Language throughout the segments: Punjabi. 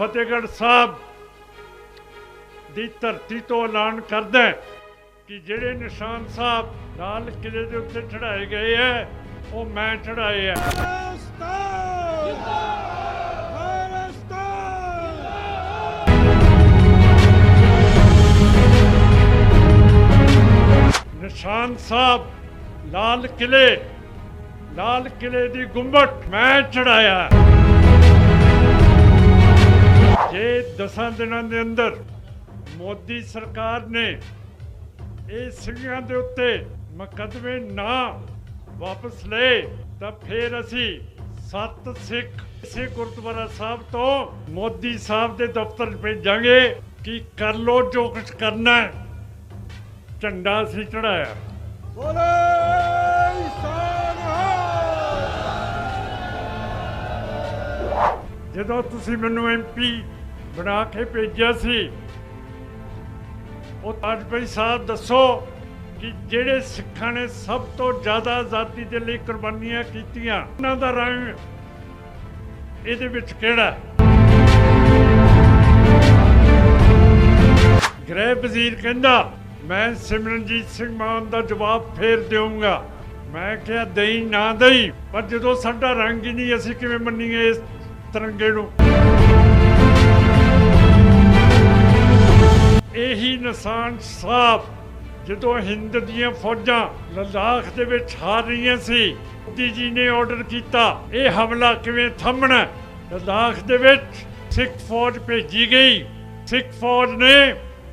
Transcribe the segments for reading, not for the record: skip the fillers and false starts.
ਫਤਿਹਗੜ੍ਹ ਸਾਹਿਬ ਦੀ ਧਰਤੀ ਤੋਂ ਐਲਾਨ ਕਰਦਾ ਕਿ ਜਿਹੜੇ ਨਿਸ਼ਾਨ ਸਾਹਿਬ ਲਾਲ ਕਿਲੇ ਦੇ ਉੱਤੇ ਚੜਾਏ ਗਏ ਹੈ ਉਹ ਮੈਂ ਚੜਾਏ ਹੈ। ਨਿਸ਼ਾਨ ਸਾਹਿਬ ਲਾਲ ਕਿਲੇ ਦੀ ਗੁੰਬਦ ਮੈਂ ਚੜਾਇਆ। ਜੇ 10 ਦਿਨਾਂ ਦੇ ਅੰਦਰ ਮੋਦੀ ਸਰਕਾਰ ਨੇ ਇਹ ਸਿੰਘਾਂ ਦੇ ਉੱਤੇ ਮੁਕੱਦਮੇ ਨਾ ਵਾਪਸ ਲਏ ਤਾਂ ਫਿਰ ਅਸੀਂ 7 ਸਿੱਖ ਇਸੇ ਗੁਰਦੁਆਰਾ ਸਾਹਿਬ ਤੋਂ ਮੋਦੀ ਸਾਹਿਬ ਦੇ ਦਫ਼ਤਰ ਭੇਜਾਂਗੇ ਕਿ ਕਰ ਲੋ ਜੋ ਕੁਝ ਕਰਨਾ ਹੈ। ਝੰਡਾ ਅਸੀਂ ਚੜਾਇਆ। ਜਦੋਂ ਤੁਸੀਂ ਮੈਨੂੰ MP ਬਣਾ ਕੇ ਭੇਜਿਆ ਸੀ ਉਹ ਵਾਜਪਾਈ ਸਾਹਿਬ ਦੱਸੋ ਕਿ ਜਿਹੜੇ ਸਿੱਖਾਂ ਨੇ ਸਭ ਤੋਂ ਜ਼ਿਆਦਾ ਆਜ਼ਾਦੀ ਦੇ ਲਈ ਕੁਰਬਾਨੀਆਂ ਕੀਤੀਆਂ ਉਹਨਾਂ ਦਾ ਰੰਗ ਇਹਦੇ ਵਿੱਚ ਕਿਹੜਾ? ਗ੍ਰਹਿ ਵਜ਼ੀਰ ਕਹਿੰਦਾ ਮੈਂ ਸਿਮਰਨਜੀਤ ਸਿੰਘ ਮਾਨ ਦਾ ਜਵਾਬ ਫੇਰ ਦੇਵਾਂਗਾ। ਮੈਂ ਕਿਹਾ ਦੇਈ ਨਾ ਦੇਈ, ਪਰ ਜਦੋਂ ਸਾਡਾ ਰੰਗ ਹੀ ਨਹੀਂ ਅਸੀਂ ਕਿਵੇਂ ਮੰਨੀਏ ਇਸ ਤਿਰੰਗੇ ਨੂੰ? ਇਹੀ ਨਿਸ਼ਾਨ ਸਾਹਿਬ ਜਦੋਂ ਹਿੰਦ ਦੀਆਂ ਫੌਜਾਂ ਲੱਦਾਖ ਦੇ ਵਿੱਚ ਹਾਰ ਰਹੀਆਂ ਸੀ, ਮੋਦੀ ਜੀ ਨੇ ਆਰਡਰ ਕੀਤਾ ਇਹ ਹਮਲਾ ਕਿਵੇਂ ਥੰਮਣਾ। ਲੱਦਾਖ ਦੇ ਵਿੱਚ ਸਿੱਖ ਫੌਜ ਭੇਜੀ ਗਈ। ਸਿੱਖ ਫੌਜ ਨੇ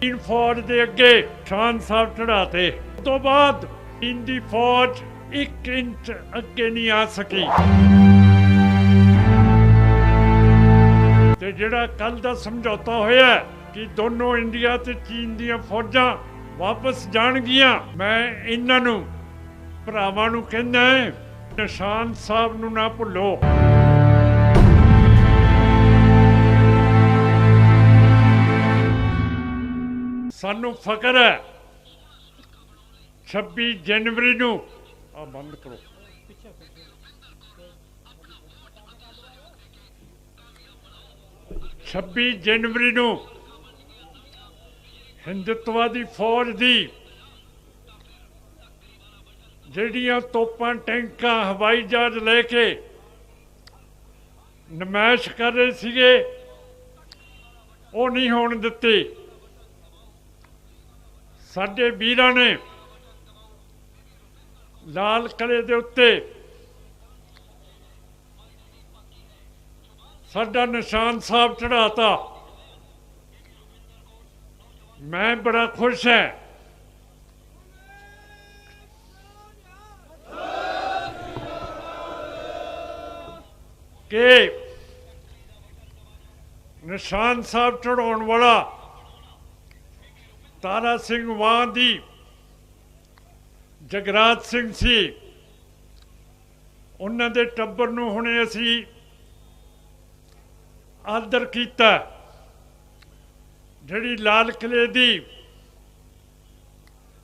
ਚੀਨ ਫੌਜ ਦੇ ਅੱਗੇ ਨਿਸ਼ਾਨ ਸਾਹਿਬ ਚੜਾਤੇ। ਉਸ ਤੋਂ ਬਾਅਦ ਚੀਨ ਦੀ ਫੌਜ 1 ਇੰਚ ਅੱਗੇ ਨਹੀਂ ਆ ਸਕੀ। ਤੇ ਜਿਹੜਾ ਕੱਲ ਦਾ ਸਮਝੌਤਾ ਹੋਇਆ ਕਿ ਦੋਨੋਂ ਇੰਡੀਆ ਤੇ ਚੀਨ ਦੀਆਂ ਫੌਜਾਂ ਵਾਪਸ ਜਾਣਗੀਆਂ, ਮੈਂ ਇਹਨਾਂ ਨੂੰ ਭਰਾਵਾਂ ਨੂੰ ਕਹਿੰਦਾ ਨਿਸ਼ਾਨ ਸਾਹਿਬ ਨੂੰ ਨਾ ਭੁੱਲੋ। ਸਾਨੂੰ ਫਖਰ ਹੈ 26 ਜਨਵਰੀ ਨੂੰ ਆ ਬੰਦ ਕਰੋ। 26 ਜਨਵਰੀ ਨੂੰ ਹਿੰਦੁਤਵਾਦੀ ਫੌਜ ਦੀ ਜਿਹੜੀਆਂ ਤੋਪਾਂ ਟੈਂਕਾਂ ਹਵਾਈ ਜਹਾਜ਼ ਲੈ ਕੇ ਨਮਾਇਸ਼ ਕਰ ਰਹੇ ਸੀਗੇ ਉਹ ਨਹੀਂ ਹੋਣ ਦਿੱਤੀ। ਸਾਡੇ ਵੀਰਾਂ ਨੇ ਲਾਲ ਕਿਲੇ ਦੇ ਉੱਤੇ ਸਾਡਾ ਨਿਸ਼ਾਨ ਸਾਹਿਬ ਚੜਾਤਾ। ਮੈਂ ਬੜਾ ਖੁਸ਼ ਹਾਂ। ਕਿ ਨਿਸ਼ਾਨ ਸਾਹਿਬ ਚੜਾਉਣ ਵਾਲਾ ਤਾਰਾ ਸਿੰਘ ਵਾਂ ਦੀ ਜਗਰਾਜ ਸਿੰਘ ਸੀ। ਉਹਨਾਂ ਦੇ ਟੱਬਰ ਨੂੰ ਹੁਣੇ ਅਸੀਂ ਆਦਰ ਕੀਤਾ। ਜਿਹੜੀ ਲਾਲ ਕਿਲੇ ਦੀ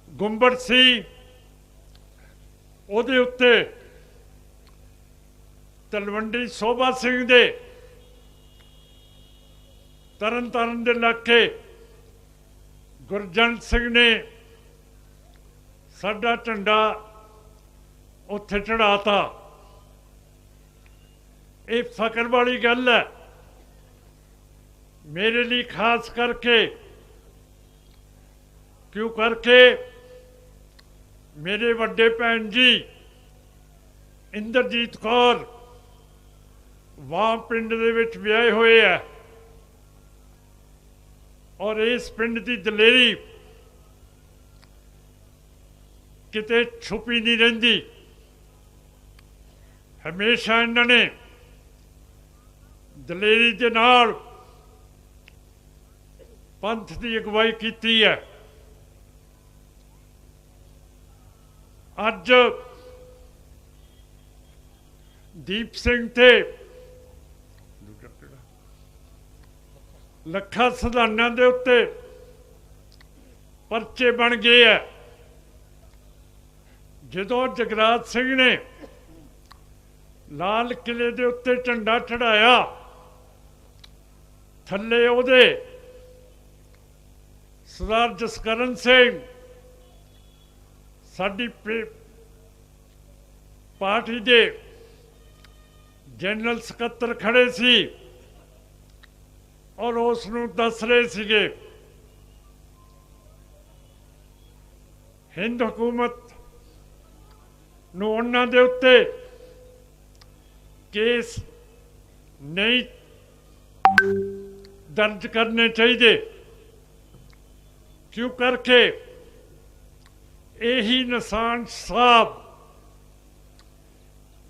ਗੁੰਬਦ ਸੀ ਉਹਦੇ ਉੱਤੇ ਤਲਵੰਡੀ ਸੋਭਾ ਸਿੰਘ ਦੇ ਤਰਨਤਾਰਨ ਦੇ ਇਲਾਕੇ ਗੁਰਜੰਟ ਸਿੰਘ ਨੇ ਸਾਡਾ ਝੰਡਾ ਉੱਥੇ ਚੜਾਤਾ। ਇਹ ਫਖਰ ਵਾਲੀ ਗੱਲ ਹੈ ਮੇਰੇ ਲਈ, ਖਾਸ ਕਰਕੇ ਕਿਉਂ ਕਰਕੇ ਮੇਰੇ ਵੱਡੇ ਭੈਣ ਜੀ ਇੰਦਰਜੀਤ ਕੌਰ ਵਾਂ ਪਿੰਡ ਦੇ ਵਿੱਚ ਵਿਆਹੇ ਹੋਏ ਆ ਔਰ ਇਸ ਪਿੰਡ ਦੀ ਦਲੇਰੀ ਕਿਤੇ ਛੁਪੀ ਨਹੀਂ ਰਹਿੰਦੀ। ਹਮੇਸ਼ਾ ਇਹਨਾਂ ਨੇ ਦਲੇਰੀ ਦੇ ਨਾਲ ਪੰਥ ਦੀ ਅਗਵਾਈ ਕੀਤੀ ਹੈ। ਅੱਜ ਦੀਪ ਸਿੰਘ ਤੇ ਲੱਖਾਂ ਸਧਾਨਾਂ ਦੇ ਉੱਤੇ ਪਰਚੇ ਬਣ ਗਏ ਹੈ। ਜਦੋਂ ਜਗਰਾਜ ਸਿੰਘ ਨੇ ਲਾਲ ਕਿਲੇ ਦੇ ਉੱਤੇ ਝੰਡਾ ਚੜਾਇਆ ਥੱਲੇ ਉਹਦੇ ਸਰਦਾਰ ਜਸਕਰਨ ਸਿੰਘ ਸਾਡੀ ਪਾਰਟੀ ਦੇ ਜਨਰਲ ਸਕੱਤਰ ਖੜੇ ਸੀ ਔਰ ਉਸ ਨੂੰ ਦੱਸ ਰਹੇ ਸੀਗੇ ਹਿੰਦ ਹਕੂਮਤ ਨੂੰ ਉਹਨਾਂ ਦੇ ਉੱਤੇ ਕੇਸ ਨਹੀਂ ਦਰਜ ਕਰਨੇ ਚਾਹੀਦੇ ਕਿਉਂ ਕਰਕੇ ਇਹੀ ਨਿਸ਼ਾਨ ਸਾਹਿਬ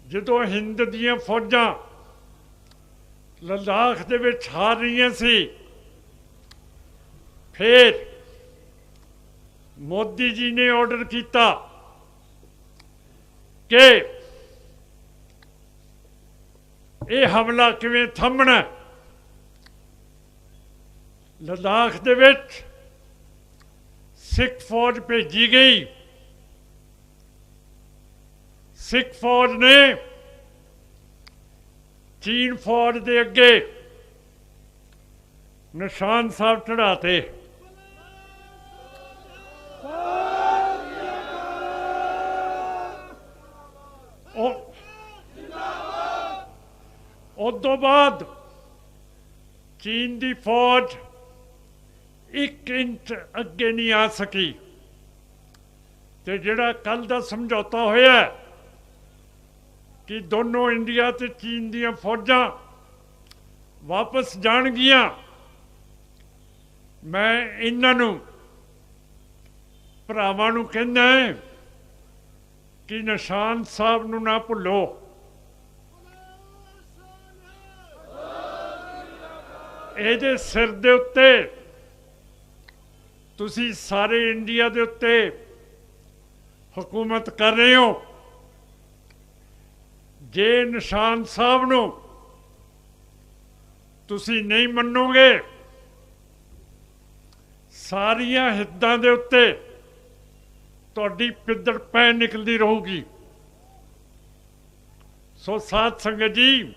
ਜਦੋਂ ਹਿੰਦ ਦੀਆਂ ਫੌਜਾਂ ਲੱਦਾਖ ਦੇ ਵਿੱਚ ਹਾਰ ਰਹੀਆਂ ਸੀ ਫਿਰ ਮੋਦੀ ਜੀ ਨੇ ਆਰਡਰ ਕੀਤਾ ਕਿ ਇਹ ਹਮਲਾ ਕਿਵੇਂ ਥੰਮਣਾ। ਲੱਦਾਖ ਦੇ ਵਿੱਚ ਸਿੱਖ ਫੌਜ ਭੇਜੀ ਗਈ। ਸਿੱਖ ਫੌਜ ਨੇ ਚੀਨ ਫੌਜ ਦੇ ਅੱਗੇ ਨਿਸ਼ਾਨ ਸਾਹਿਬ ਚੜਾਤੇ। ਉਸ ਤੋਂ ਬਾਅਦ ਚੀਨ ਦੀ ਫੌਜ 1 ਇੰਚ ਅੱਗੇ ਨਹੀਂ ਆ ਸਕੀ ਤੇ ਜਿਹੜਾ ਕੱਲ ਦਾ ਸਮਝੌਤਾ ਹੋਇਆ ਕਿ ਦੋਨੋਂ ਇੰਡੀਆ ਤੇ ਚੀਨ ਦੀਆਂ ਫੌਜਾਂ ਵਾਪਸ ਜਾਣਗੀਆਂ, ਮੈਂ ਇਹਨਾਂ ਨੂੰ ਭਰਾਵਾਂ ਨੂੰ ਕਹਿੰਦਾ ਕਿ ਨਿਸ਼ਾਨ ਸਾਹਿਬ ਨੂੰ ਨਾ ਭੁੱਲੋ। ਇਹਦੇ ਸਿਰ ਦੇ ਉੱਤੇ ਤੁਸੀਂ ਸਾਰੇ ਇੰਡੀਆ ਦੇ ਉੱਤੇ ਹਕੂਮਤ ਕਰ ਰਹੇ ਹੋ। ਜੇ ਨਿਸ਼ਾਨ ਸਾਹਿਬ ਨੂੰ ਤੁਸੀਂ ਨਹੀਂ ਮੰਨੋਗੇ ਸਾਰੀਆਂ ਹਿੱਦਾਂ ਦੇ ਉੱਤੇ ਤੁਹਾਡੀ ਪਿੱਦੜ ਪੈ ਨਿਕਲਦੀ ਰਹੂਗੀ। ਸੋ ਸਾਧ ਸੰਗਤ ਜੀ,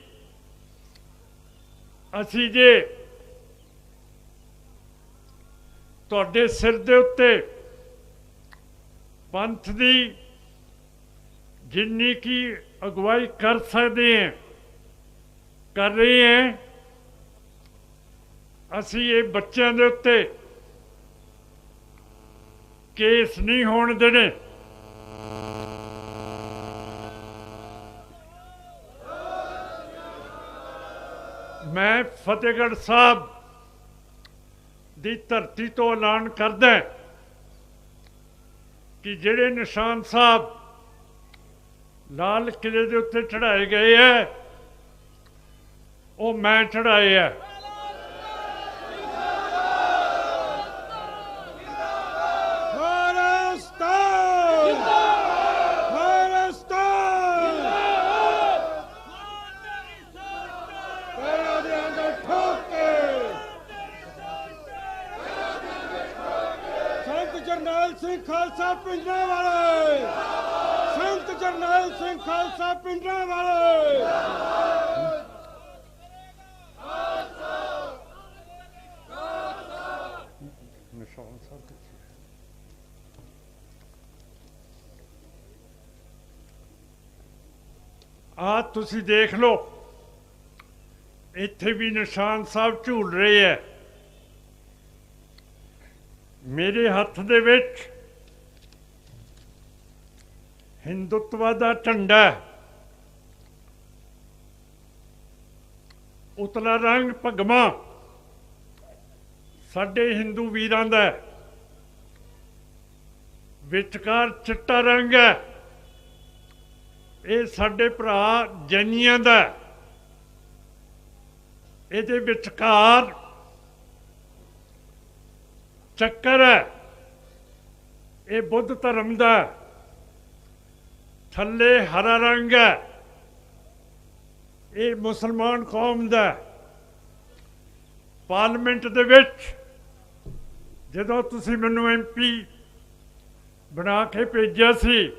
ਅਸੀਂ ਜੇ ਤੁਹਾਡੇ ਸਿਰ ਦੇ ਉੱਤੇ ਪੰਥ ਦੀ ਜਿੰਨੀ ਕੀ ਅਗਵਾਈ ਕਰ ਸਕਦੇ ਹਾਂ ਕਰ ਰਹੇ ਹਾਂ। ਅਸੀਂ ਇਹ ਬੱਚਿਆਂ ਦੇ ਉੱਤੇ ਕੇਸ ਨਹੀਂ ਹੋਣ ਦੇਣੇ। ਮੈਂ ਫਤਿਹਗੜ੍ਹ ਸਾਹਿਬ ਦੀ ਧਰਤੀ ਤੋਂ ਐਲਾਨ ਕਰਦਾ ਕਿ ਜਿਹੜੇ ਨਿਸ਼ਾਨ ਸਾਹਿਬ ਲਾਲ ਕਿਲੇ ਦੇ ਉੱਤੇ ਚੜਾਏ ਗਏ ਹੈ ਉਹ ਮੈਂ ਚੜਾਏ ਹੈ। ਜਰਨੈਲ ਸਿੰਘ ਖਾਲਸਾ ਪਿੰਡਾਂ ਵਾਲੇ, ਸੰਤ ਜਰਨੈਲ ਸਿੰਘ ਖਾਲਸਾ ਪਿੰਡਾਂ ਵਾਲੇ। ਆ ਤੁਸੀਂ ਦੇਖ ਲਓ, ਇੱਥੇ ਵੀ ਨਿਸ਼ਾਨ ਸਾਹਿਬ ਝੂਲ ਰਹੇ ਹੈ। ਮੇਰੇ ਹੱਥ ਦੇ ਵਿੱਚ ਹਿੰਦੂਤਵਾ ਦਾ ਝੰਡਾ, ਉਤਲਾ ਰੰਗ ਭਗਵਾ ਸਾਡੇ ਹਿੰਦੂ ਵੀਰਾਂ ਦਾ, ਵਿਚਕਾਰ ਚਿੱਟਾ ਰੰਗ ਹੈ ਇਹ ਸਾਡੇ ਭਰਾ ਜੈਨੀਆਂ ਦਾ, ਇਹਦੇ ਵਿਚਕਾਰ ਚੱਕਰ ਹੈ ਇਹ ਬੁੱਧ ਧਰਮ ਦਾ, ਥੱਲੇ ਹਰਾ ਰੰਗ ਹੈ ਇਹ ਮੁਸਲਮਾਨ ਕੌਮ ਦਾ। ਪਾਰਲੀਮੈਂਟ ਦੇ ਵਿੱਚ ਜਦੋਂ ਤੁਸੀਂ ਮੈਨੂੰ MP ਬਣਾ ਕੇ ਭੇਜਿਆ ਸੀ,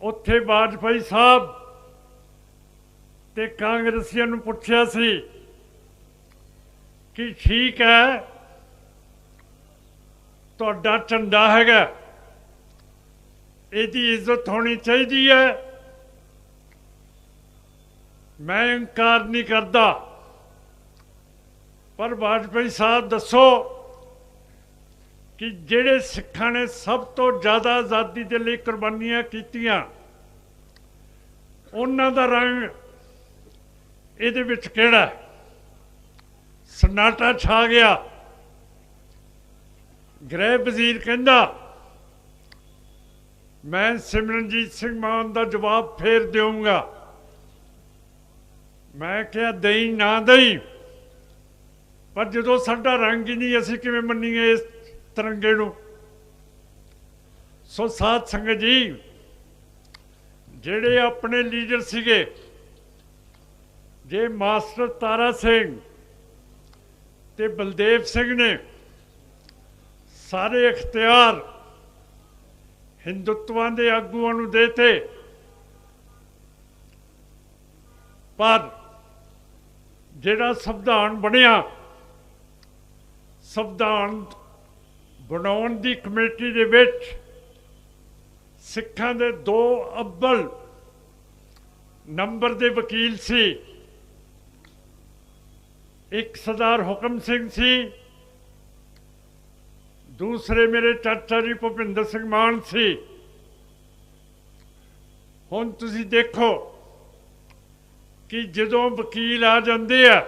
ਉੱਥੇ ਵਾਜਪਾਈ ਸਾਹਿਬ ਤੇ ਕਾਂਗਰਸੀਆਂ ਨੂੰ ਪੁੱਛਿਆ ਸੀ कि ठीक है तुहाडा झंडा हैगा, इहदी इज्जत होनी चाहिए है, मैं इनकार नहीं करता। पर वाजपेयी साहब दसो कि ਜਿਹੜੇ ਸਿੱਖਾਂ ਨੇ ਸਭ ਤੋਂ ਜ਼ਿਆਦਾ ਆਜ਼ਾਦੀ ਦੇ ਲਈ ਕੁਰਬਾਨੀਆਂ ਕੀਤੀਆਂ, ਉਹਨਾਂ ਦਾ ਰੰਗ ਇਹਦੇ ਵਿੱਚ ਕਿਹੜਾ? ਸਨਾਟਾ ਛਾ ਗਿਆ। ਗ੍ਰਹਿ ਵਜ਼ੀਰ ਕਹਿੰਦਾ ਮੈਂ ਸਿਮਰਨਜੀਤ ਸਿੰਘ ਮਾਨ ਦਾ ਜਵਾਬ ਫੇਰ ਦੇਵਾਂਗਾ। ਮੈਂ ਕਿਹਾ ਦਈ ਨਾ ਦਈ, ਪਰ ਜਦੋਂ ਸਾਡਾ ਰੰਗ ਹੀ ਨਹੀਂ, ਅਸੀਂ ਕਿਵੇਂ ਮੰਨੀਏ ਇਸ ਤਿਰੰਗੇ ਨੂੰ? ਸੋ ਸਾਧ ਸੰਗਤ ਜੀ, ਜਿਹੜੇ ਆਪਣੇ ਲੀਡਰ ਸੀਗੇ, ਜੇ ਮਾਸਟਰ ਤਾਰਾ ਸਿੰਘ ਤੇ ਬਲਦੇਵ ਸਿੰਘ ਨੇ ਸਾਰੇ ਇਖਤਿਆਰ ਹਿੰਦੂਤਵਾਂ ਦੇ ਆਗੂਆਂ ਨੂੰ ਦੇਤੇ, ਪਰ ਜਿਹੜਾ ਸੰਵਿਧਾਨ ਬਣਿਆ, ਸੰਵਿਧਾਨ ਬਣਾਉਣ ਦੀ ਕਮੇਟੀ ਦੇ ਵਿੱਚ ਸਿੱਖਾਂ ਦੇ 2 ਅੱਵਲ ਨੰਬਰ ਦੇ ਵਕੀਲ ਸੀ। ਇੱਕ ਸਰਦਾਰ ਹੁਕਮ ਸਿੰਘ ਸੀ, ਦੂਸਰੇ ਮੇਰੇ ਚਾਚਾ ਜੀ ਭੁਪਿੰਦਰ ਸਿੰਘ ਮਾਨ ਸੀ। ਹੁਣ ਤੁਸੀਂ ਦੇਖੋ ਕਿ ਜਦੋਂ ਵਕੀਲ ਆ ਜਾਂਦੇ ਆ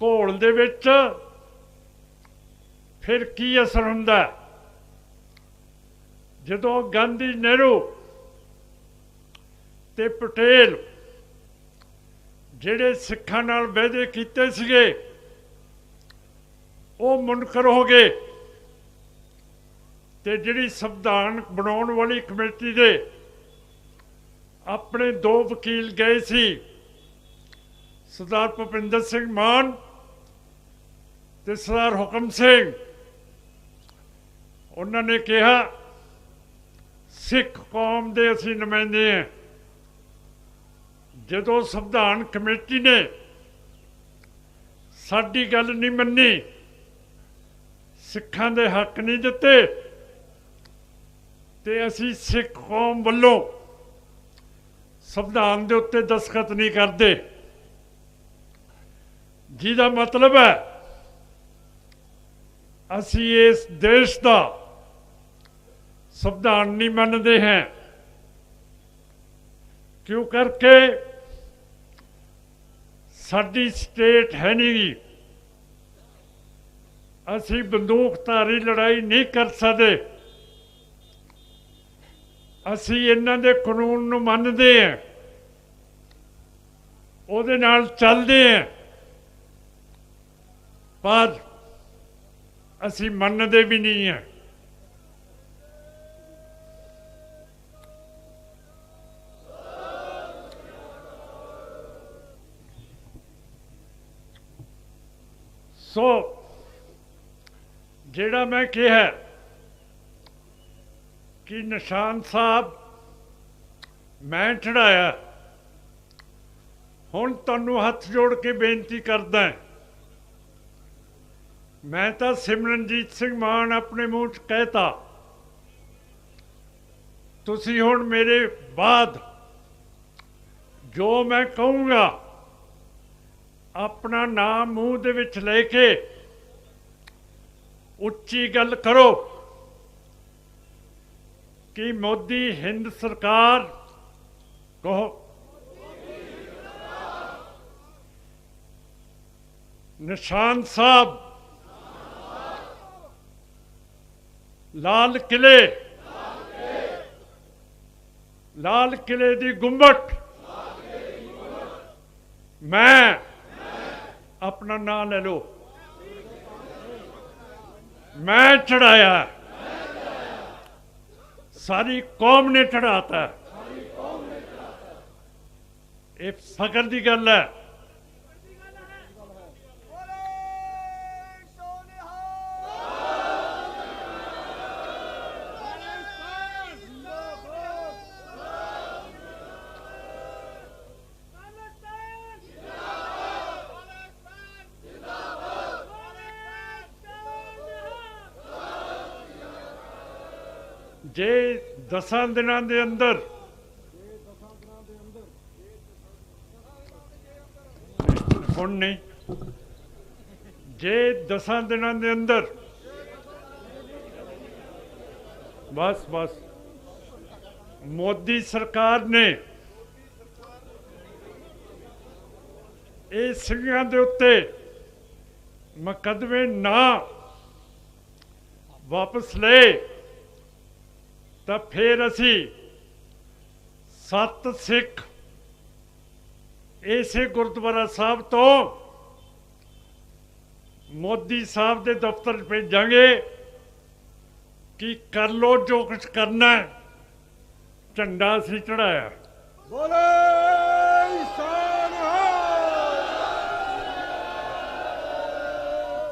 ਘੋਲ ਦੇ ਵਿੱਚ, ਫਿਰ ਕੀ ਅਸਰ ਹੁੰਦਾ? ਜਦੋਂ ਗਾਂਧੀ, ਨਹਿਰੂ ਤੇ ਪਟੇਲ ਜਿਹੜੇ ਸਿੱਖਾਂ ਨਾਲ ਵਾਅਦੇ ਕੀਤੇ ਸੀਗੇ, ਉਹ ਮੁਨਕਰ ਹੋ ਗਏ, ਤੇ ਜਿਹੜੀ ਸੰਵਿਧਾਨ ਬਣਾਉਣ ਵਾਲੀ ਕਮੇਟੀ ਦੇ ਆਪਣੇ 2 ਵਕੀਲ ਗਏ ਸੀ, ਸਰਦਾਰ ਭੁਪਿੰਦਰ ਸਿੰਘ ਮਾਨ ਤੇ ਸਰਦਾਰ ਹੁਕਮ ਸਿੰਘ, ਉਹਨਾਂ ਨੇ ਕਿਹਾ ਸਿੱਖ ਕੌਮ ਦੇ ਅਸੀਂ ਨੁਮਾਇੰਦੇ ਹਾਂ। ਜਦੋਂ ਸੰਵਿਧਾਨ ਕਮੇਟੀ ਨੇ ਸਾਡੀ ਗੱਲ ਨਹੀਂ ਮੰਨੀ, ਸਿੱਖਾਂ ਦੇ ਹੱਕ ਨਹੀਂ ਦਿੱਤੇ, ਤੇ ਅਸੀਂ ਸਿੱਖ ਕੌਮ ਵੱਲੋਂ ਸੰਵਿਧਾਨ ਦੇ ਉੱਤੇ ਦਸਖਤ ਨਹੀਂ ਕਰਦੇ, ਜਿਹਦਾ ਮਤਲਬ ਹੈ ਅਸੀਂ ਇਸ ਦੇਸ਼ ਦਾ ਸੰਵਿਧਾਨ ਨਹੀਂ ਮੰਨਦੇ ਹਾਂ। ਕਿਉਂ? ਕਰਕੇ ਸਾਡੀ ਸਟੇਟ ਹੈ ਨਹੀਂ ਗੀ, ਅਸੀਂ ਬੰਦੂਕਧਾਰੀ ਲੜਾਈ ਨਹੀਂ ਕਰ ਸਕਦੇ, ਅਸੀਂ ਇਹਨਾਂ ਦੇ ਕਾਨੂੰਨ ਨੂੰ ਮੰਨਦੇ ਹਾਂ, ਉਹਦੇ ਨਾਲ ਚੱਲਦੇ ਹਾਂ, ਪਰ ਅਸੀਂ ਮੰਨਦੇ ਵੀ ਨਹੀਂ ਹਾਂ। ਸੋ ਜਿਹੜਾ ਮੈਂ ਕਿਹਾ ਕਿ ਨਿਸ਼ਾਨ ਸਾਹਿਬ ਮੈਂ ਚੜਾਇਆ, ਹੁਣ ਤੁਹਾਨੂੰ ਹੱਥ ਜੋੜ ਕੇ ਬੇਨਤੀ ਕਰਦਾ, ਮੈਂ ਤਾਂ ਸਿਮਰਨਜੀਤ ਸਿੰਘ ਮਾਨ ਆਪਣੇ ਮੂੰਹ 'ਚ ਕਹਿਤਾ, ਤੁਸੀਂ ਹੁਣ ਮੇਰੇ ਬਾਅਦ ਜੋ ਮੈਂ ਕਹੂੰਗਾ ਆਪਣਾ ਨਾਮ ਮੂੰਹ ਦੇ ਵਿੱਚ ਲੈ ਕੇ ਉੱਚੀ ਗੱਲ ਕਰੋ ਕਿ ਮੋਦੀ ਹਿੰਦ ਸਰਕਾਰ, ਕਹੋ ਨਿਸ਼ਾਨ ਸਾਹਿਬ ਲਾਲ ਕਿਲੇ ਦੀ ਗੁੰਬਟ ਮੈਂ अपना नाम ले लो, मैं चढ़ाया, सारी कौम ने चढ़ाता, ये फकर की गल है। ਜੇ 10 ਦਿਨਾਂ ਦੇ ਅੰਦਰ ਹੁਣ ਨਹੀਂ, ਜੇ 10 ਦਿਨਾਂ ਦੇ ਅੰਦਰ ਬਸ ਮੋਦੀ ਸਰਕਾਰ ਨੇ ਇਹ ਸਿੰਘਾਂ ਦੇ ਉੱਤੇ ਮੁਕੱਦਮੇ ਨਾ ਵਾਪਸ ਲਏ ਤਾਂ ਫਿਰ ਅਸੀਂ 7 ਸਿੱਖ ਇਸੇ ਗੁਰਦੁਆਰਾ ਸਾਹਿਬ ਤੋਂ ਮੋਦੀ ਸਾਹਿਬ ਦੇ ਦਫ਼ਤਰ 'ਚ ਭੇਜਾਂਗੇ ਕਿ ਕਰ ਲੋ ਜੋ ਕੁਝ ਕਰਨਾ ਹੈ, ਝੰਡਾ ਅਸੀਂ ਚੜਾਇਆ। ਬੋਲੇ